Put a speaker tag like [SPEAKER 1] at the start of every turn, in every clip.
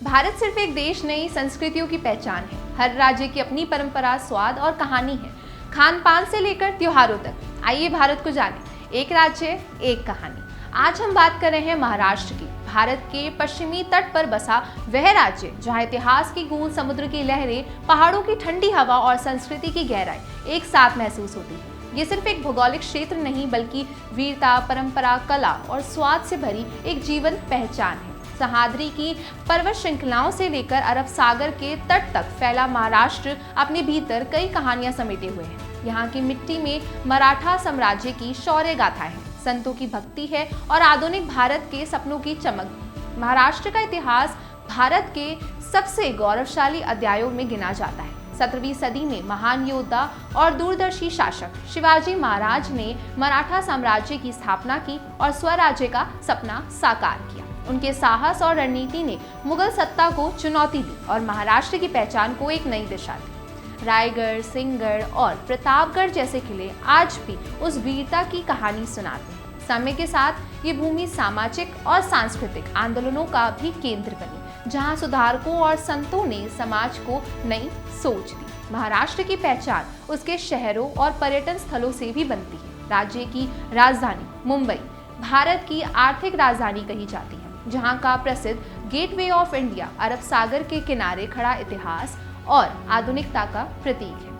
[SPEAKER 1] भारत सिर्फ एक देश नहीं, संस्कृतियों की पहचान है। हर राज्य की अपनी परंपरा, स्वाद और कहानी है, खान पान से लेकर त्योहारों तक। आइए भारत को जाने, एक राज्य एक कहानी। आज हम बात कर रहे हैं महाराष्ट्र की। भारत के पश्चिमी तट पर बसा वह राज्य जहां इतिहास की गूंज, समुद्र की लहरें, पहाड़ों की ठंडी हवा और संस्कृति की गहराई एक साथ महसूस होती है। ये सिर्फ एक भौगोलिक क्षेत्र नहीं, बल्कि वीरता, परंपरा, कला और स्वाद से भरी एक जीवंत पहचान है। सह्याद्री की पर्वत श्रृंखलाओं से लेकर अरब सागर के तट तक फैला महाराष्ट्र अपने भीतर कई कहानियां समेटे हुए है। यहाँ की मिट्टी में मराठा साम्राज्य की शौर्य गाथाएं हैं, संतों की भक्ति है और आधुनिक भारत के सपनों की चमक। महाराष्ट्र का इतिहास भारत के सबसे गौरवशाली अध्यायों में गिना जाता है। 17वीं सदी में महान योद्धा और दूरदर्शी शासक शिवाजी महाराज ने मराठा साम्राज्य की स्थापना की और स्वराज्य का सपना साकार किया। उनके साहस और रणनीति ने मुगल सत्ता को चुनौती दी और महाराष्ट्र की पहचान को एक नई दिशा दी। रायगढ़, सिंहगढ़ और प्रतापगढ़ जैसे किले आज भी उस वीरता की कहानी सुनाते हैं। समय के साथ ये भूमि सामाजिक और सांस्कृतिक आंदोलनों का भी केंद्र बनी, जहां सुधारकों और संतों ने समाज को नई सोच दी। महाराष्ट्र की पहचान उसके शहरों और पर्यटन स्थलों से भी बनती है। राज्य की राजधानी मुंबई भारत की आर्थिक राजधानी कही जाती है, जहां का प्रसिद्ध गेटवे ऑफ इंडिया अरब सागर के किनारे खड़ा इतिहास और आधुनिकता का प्रतीक है।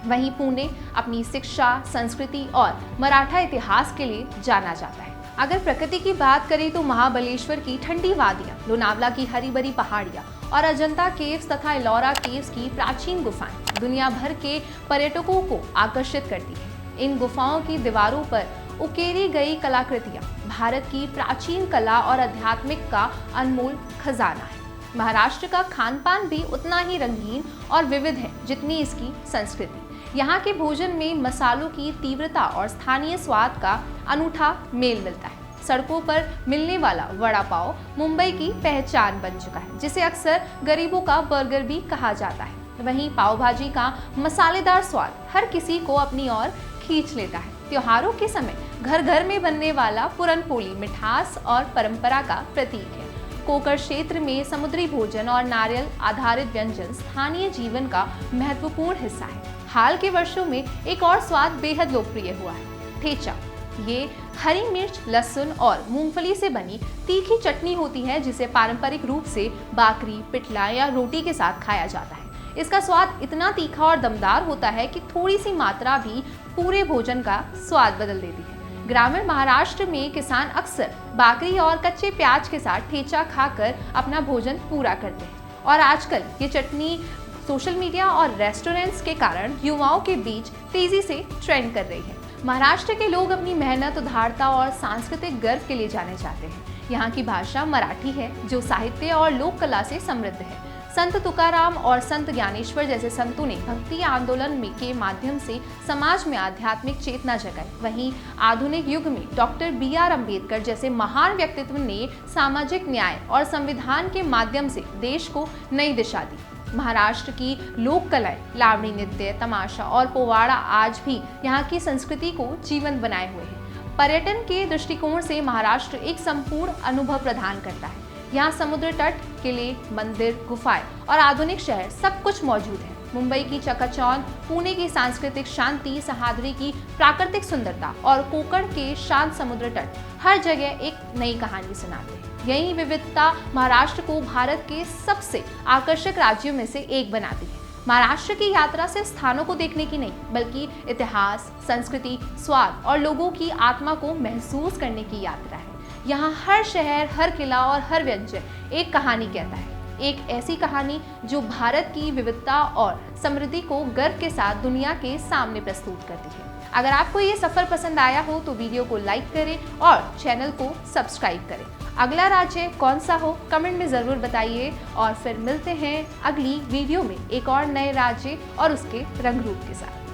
[SPEAKER 1] वहीं पुणे अपनी शिक्षा, संस्कृति और मराठा इतिहास के लिए जाना जाता है। अगर प्रकृति की बात करें तो महाबलेश्वर की ठंडी वादियां, लोनावला की हरी भरी पहाड़ियां और अजंता केव्स तथा एलोरा केव्स की प्राचीन गुफाएं दुनिया भर के पर्यटकों को आकर्षित करती है। इन गुफाओं की दीवारों पर उकेरी गई कलाकृतियां भारत की प्राचीन कला और आध्यात्मिक का अनमोल खजाना है। महाराष्ट्र का खान पान भी उतना ही रंगीन और विविध है जितनी इसकी संस्कृति। यहाँ के भोजन में मसालों की तीव्रता और स्थानीय स्वाद का अनूठा मेल मिलता है। सड़कों पर मिलने वाला वड़ा पाव मुंबई की पहचान बन चुका है, जिसे अक्सर गरीबों का बर्गर भी कहा जाता है। वहीं पाव भाजी का मसालेदार स्वाद हर किसी को अपनी ओर खींच लेता है। त्योहारों के समय घर घर में बनने वाला पुरनपोली मिठास और परंपरा का प्रतीक है। कोकण क्षेत्र में समुद्री भोजन और नारियल आधारित व्यंजन स्थानीय जीवन का महत्वपूर्ण हिस्सा है। हाल के वर्षों में एक और स्वाद बेहद लोकप्रिय हुआ है, ठेचा। ये हरी मिर्च, लहसुन और मूंगफली से बनी तीखी चटनी होती है, जिसे पारंपरिक रूप से बाकरी, पिठला या रोटी के साथ खाया जाता है। इसका स्वाद इतना तीखा और दमदार होता है कि थोड़ी सी मात्रा भी पूरे भोजन का स्वाद बदल देती है। ग्रामीण महाराष्ट्र में किसान अक्सर बाकरी और कच्चे प्याज के साथ ठेचा खाकर अपना भोजन पूरा करते हैं और आजकल ये चटनी सोशल मीडिया और रेस्टोरेंट्स के कारण युवाओं के बीच तेजी से ट्रेंड कर रही है। महाराष्ट्र के लोग अपनी मेहनत, उदारता और सांस्कृतिक गर्व के लिए जाने जाते हैं। यहाँ की भाषा मराठी है, जो साहित्य और लोक कला से समृद्ध है। संत तुकाराम और संत ज्ञानेश्वर जैसे संतों ने भक्ति आंदोलन के माध्यम से समाज में आध्यात्मिक चेतना जगाई। वहीं आधुनिक युग में डॉक्टर B.R. अम्बेडकर जैसे महान व्यक्तित्व ने सामाजिक न्याय और संविधान के माध्यम से देश को नई दिशा दी। महाराष्ट्र की लोक कलाएं, लावणी नृत्य, तमाशा और पोवाड़ा आज भी यहाँ की संस्कृति को जीवंत बनाए हुए हैं। पर्यटन के दृष्टिकोण से महाराष्ट्र एक संपूर्ण अनुभव प्रदान करता है। यहाँ समुद्र तट, किले, मंदिर, गुफाएं और आधुनिक शहर सब कुछ मौजूद है। मुंबई की चकाचौंध, पुणे की सांस्कृतिक शांति, सह्याद्री की प्राकृतिक सुंदरता और कोकण के शांत समुद्र तट हर जगह एक नई कहानी सुनाते हैं। यही विविधता महाराष्ट्र को भारत के सबसे आकर्षक राज्यों में से एक बनाती है। महाराष्ट्र की यात्रा सिर्फ स्थानों को देखने की नहीं, बल्कि इतिहास, संस्कृति, स्वाद और लोगों की आत्मा को महसूस करने की यात्रा है। यहाँ हर शहर, हर किला और हर व्यंजन एक कहानी कहता है, एक ऐसी कहानी जो भारत की विविधता और समृद्धि को गर्व के साथ दुनिया के सामने प्रस्तुत करती है। अगर आपको ये सफर पसंद आया हो तो वीडियो को लाइक करें और चैनल को सब्सक्राइब करें। अगला राज्य कौन सा हो कमेंट में ज़रूर बताइए और फिर मिलते हैं अगली वीडियो में एक और नए राज्य और उसके रंग रूप के साथ।